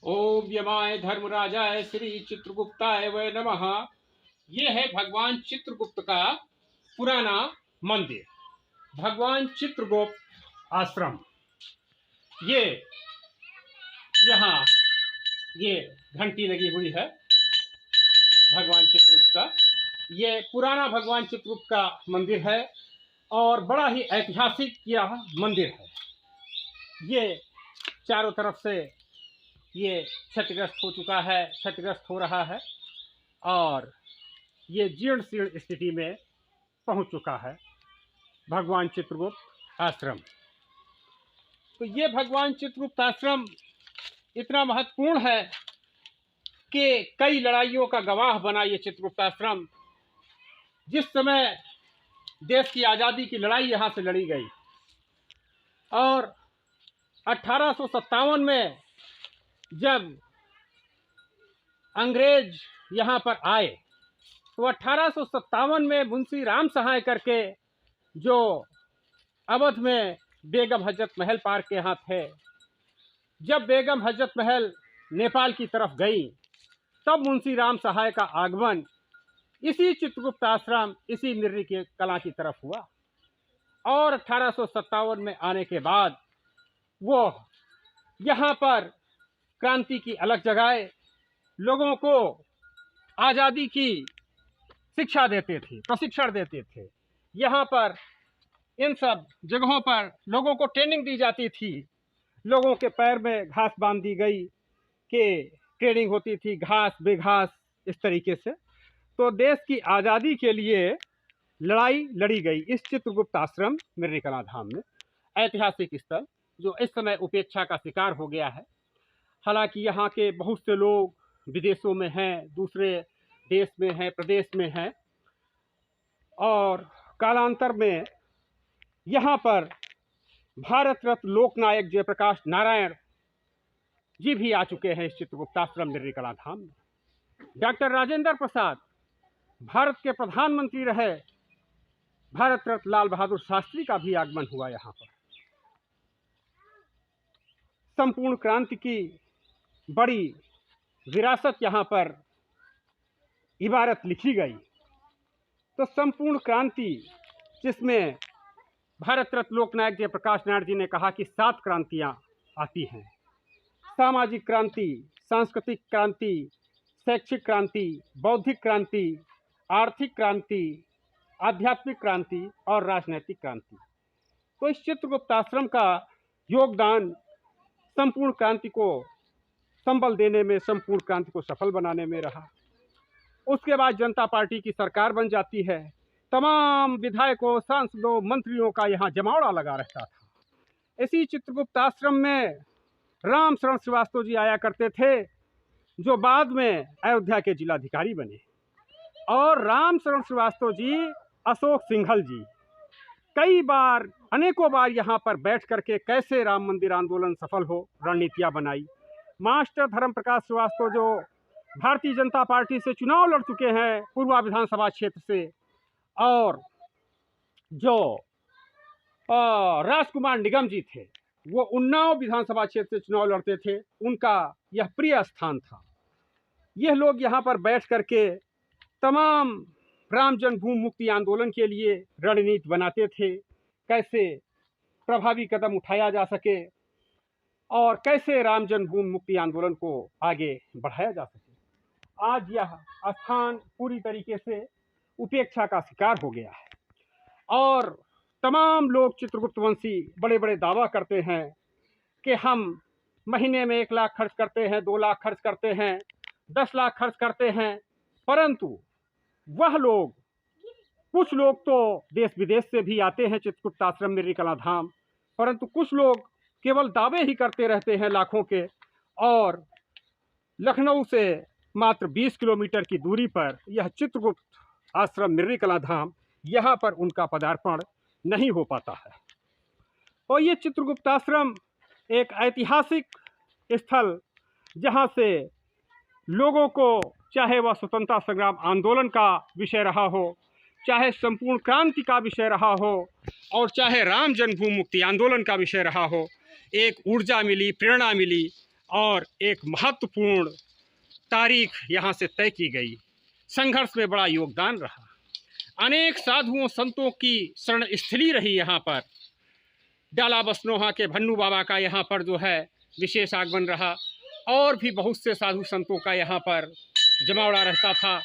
ओम यमाय धर्मराजाय श्री चित्रगुप्ताय वै नमः। ये है भगवान चित्रगुप्त का पुराना मंदिर, भगवान चित्रगुप्त आश्रम। ये यहाँ ये घंटी लगी हुई है भगवान चित्रगुप्त का। ये पुराना भगवान चित्रगुप्त का मंदिर है और बड़ा ही ऐतिहासिक यह मंदिर है। ये चारों तरफ से ये क्षतिग्रस्त हो चुका है, क्षतिग्रस्त हो रहा है और ये जीर्ण शीर्ण स्थिति में पहुंच चुका है भगवान चित्रगुप्त आश्रम। तो ये भगवान चित्रगुप्त आश्रम इतना महत्वपूर्ण है कि कई लड़ाइयों का गवाह बना ये चित्रगुप्त आश्रम। जिस समय देश की आज़ादी की लड़ाई यहाँ से लड़ी गई और 1857 में जब अंग्रेज यहाँ पर आए तो 1857 में मुंशी राम सहाय करके जो अवध में बेगम हजरत महल पार्क के यहाँ थे, जब बेगम हजरत महल नेपाल की तरफ गई तब मुंशी राम सहाय का आगमन इसी चित्रगुप्त आश्रम, इसी मिर्री के कला की तरफ हुआ और 1857 में आने के बाद वो यहाँ पर क्रांति की अलग जगाए, लोगों को आज़ादी की शिक्षा देते थे, प्रशिक्षण देते थे। यहाँ पर इन सब जगहों पर लोगों को ट्रेनिंग दी जाती थी, लोगों के पैर में घास बांध दी गई कि ट्रेनिंग होती थी घास बेघास इस तरीके से। तो देश की आज़ादी के लिए लड़ाई लड़ी गई इस चित्रगुप्त आश्रम मिर्री कला धाम में, ऐतिहासिक स्थल जो इस समय उपेक्षा का शिकार हो गया है। हालांकि यहाँ के बहुत से लोग विदेशों में हैं, दूसरे देश में हैं, प्रदेश में हैं और कालांतर में यहाँ पर भारत रत्न लोकनायक जयप्रकाश नारायण जी भी आ चुके हैं इस चित्रगुप्त आश्रम मिर्री कला धाम में। डॉक्टर राजेंद्र प्रसाद भारत के प्रधानमंत्री रहे, भारत रत्न लाल बहादुर शास्त्री का भी आगमन हुआ यहाँ पर। संपूर्ण क्रांति की बड़ी विरासत यहाँ पर इबारत लिखी गई। तो संपूर्ण क्रांति जिसमें भारत रत्न लोकनायक जयप्रकाश नारायण जी ने कहा कि 7 क्रांतियाँ आती हैं, सामाजिक क्रांति, सांस्कृतिक क्रांति, शैक्षिक क्रांति, बौद्धिक क्रांति, आर्थिक क्रांति, आध्यात्मिक क्रांति और राजनैतिक क्रांति। तो इस चित्रगुप्त आश्रम का योगदान संपूर्ण क्रांति को संबल देने में, संपूर्ण क्रांति को सफल बनाने में रहा। उसके बाद जनता पार्टी की सरकार बन जाती है, तमाम विधायकों, सांसदों, मंत्रियों का यहाँ जमावड़ा लगा रहता था। इसी चित्रगुप्त आश्रम में राम शरण श्रीवास्तव जी आया करते थे जो बाद में अयोध्या के जिलाधिकारी बने। और राम शरण श्रीवास्तव जी, अशोक सिंघल जी कई बार, अनेकों बार यहाँ पर बैठ करके कैसे राम मंदिर आंदोलन सफल हो रणनीतियाँ बनाई। मास्टर धर्म प्रकाश श्रीवास्तव जो भारतीय जनता पार्टी से चुनाव लड़ चुके हैं पूर्वा विधानसभा क्षेत्र से, और जो राजकुमार निगम जी थे वो उन्नाव विधानसभा क्षेत्र से चुनाव लड़ते थे, उनका यह प्रिय स्थान था। यह लोग यहाँ पर बैठ करके तमाम राम जन्मभूमि मुक्ति आंदोलन के लिए रणनीति बनाते थे, कैसे प्रभावी कदम उठाया जा सके और कैसे राम जन्मभूमि मुक्ति आंदोलन को आगे बढ़ाया जा सके। आज यह स्थान पूरी तरीके से उपेक्षा का शिकार हो गया है और तमाम लोग चित्रगुप्तवंशी बड़े बड़े दावा करते हैं कि हम महीने में 1 लाख खर्च करते हैं, 2 लाख खर्च करते हैं, 10 लाख खर्च करते हैं, परंतु वह लोग, कुछ लोग तो देश विदेश से भी आते हैं चित्रगुप्त आश्रम मिर्री कला धाम, परंतु कुछ लोग केवल दावे ही करते रहते हैं लाखों के। और लखनऊ से मात्र 20 किलोमीटर की दूरी पर यह चित्रगुप्त आश्रम मिर्री कला धाम, यहाँ पर उनका पदार्पण नहीं हो पाता है। और ये चित्रगुप्त आश्रम एक ऐतिहासिक स्थल जहाँ से लोगों को, चाहे वह स्वतंत्रता संग्राम आंदोलन का विषय रहा हो, चाहे संपूर्ण क्रांति का विषय रहा हो और चाहे राम जन्मभूमि मुक्ति आंदोलन का विषय रहा हो, एक ऊर्जा मिली, प्रेरणा मिली और एक महत्वपूर्ण तारीख यहाँ से तय की गई। संघर्ष में बड़ा योगदान रहा। अनेक साधुओं संतों की शरण स्थली रही यहाँ पर। डाला बसनोहा के भन्नू बाबा का यहाँ पर जो है विशेष आगमन रहा, और भी बहुत से साधु संतों का यहाँ पर जमावड़ा रहता था।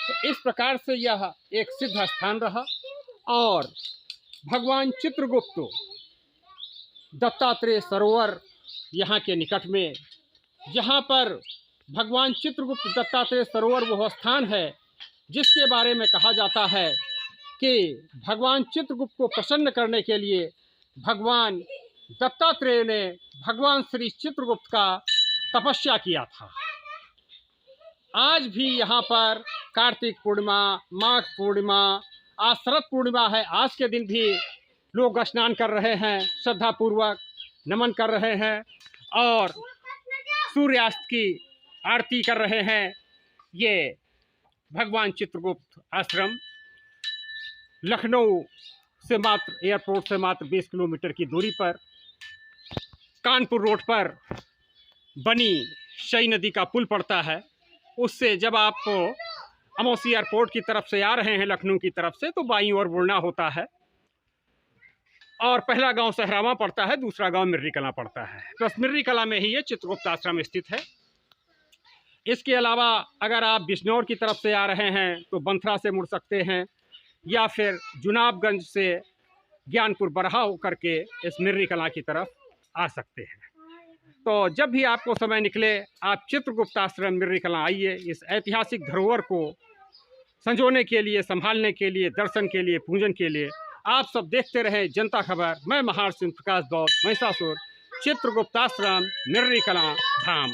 तो इस प्रकार से यह एक सिद्ध स्थान रहा। और भगवान चित्रगुप्त दत्तात्रेय सरोवर यहाँ के निकट में, जहाँ पर भगवान चित्रगुप्त दत्तात्रेय सरोवर वह स्थान है जिसके बारे में कहा जाता है कि भगवान चित्रगुप्त को प्रसन्न करने के लिए भगवान दत्तात्रेय ने भगवान श्री चित्रगुप्त का तपस्या किया था। आज भी यहाँ पर कार्तिक पूर्णिमा, माघ पूर्णिमा, आज शरद पूर्णिमा है, आज के दिन भी लोग स्नान कर रहे हैं, श्रद्धापूर्वक नमन कर रहे हैं और सूर्यास्त की आरती कर रहे हैं। ये भगवान चित्रगुप्त आश्रम लखनऊ से मात्र एयरपोर्ट से मात्र 20 किलोमीटर की दूरी पर कानपुर रोड पर बनी शई नदी का पुल पड़ता है। उससे जब आप अमौसी एयरपोर्ट की तरफ से आ रहे हैं लखनऊ की तरफ से, तो बाईं ओर मुड़ना होता है और पहला गांव सहरावा पड़ता है, दूसरा गांव मिर्री कलां पड़ता है। बस मिर्री कलां में ही ये चित्रगुप्त आश्रम स्थित है। इसके अलावा अगर आप बिजनौर की तरफ से आ रहे हैं तो बंथरा से मुड़ सकते हैं, या फिर जुनाबगंज से ज्ञानपुर बरहा होकर के इस मिर्री कलां की तरफ आ सकते हैं। तो जब भी आपको समय निकले आप चित्रगुप्त आश्रम मिर्री कलां आइए। इस ऐतिहासिक धरोहर को संजोने के लिए, संभालने के लिए, दर्शन के लिए, पूजन के लिए आप सब देखते रहे जनता खबर। मैं महार सिंह प्रकाश दौत, महिषासुर, चित्रगुप्त आश्रम मिर्री कलां धाम।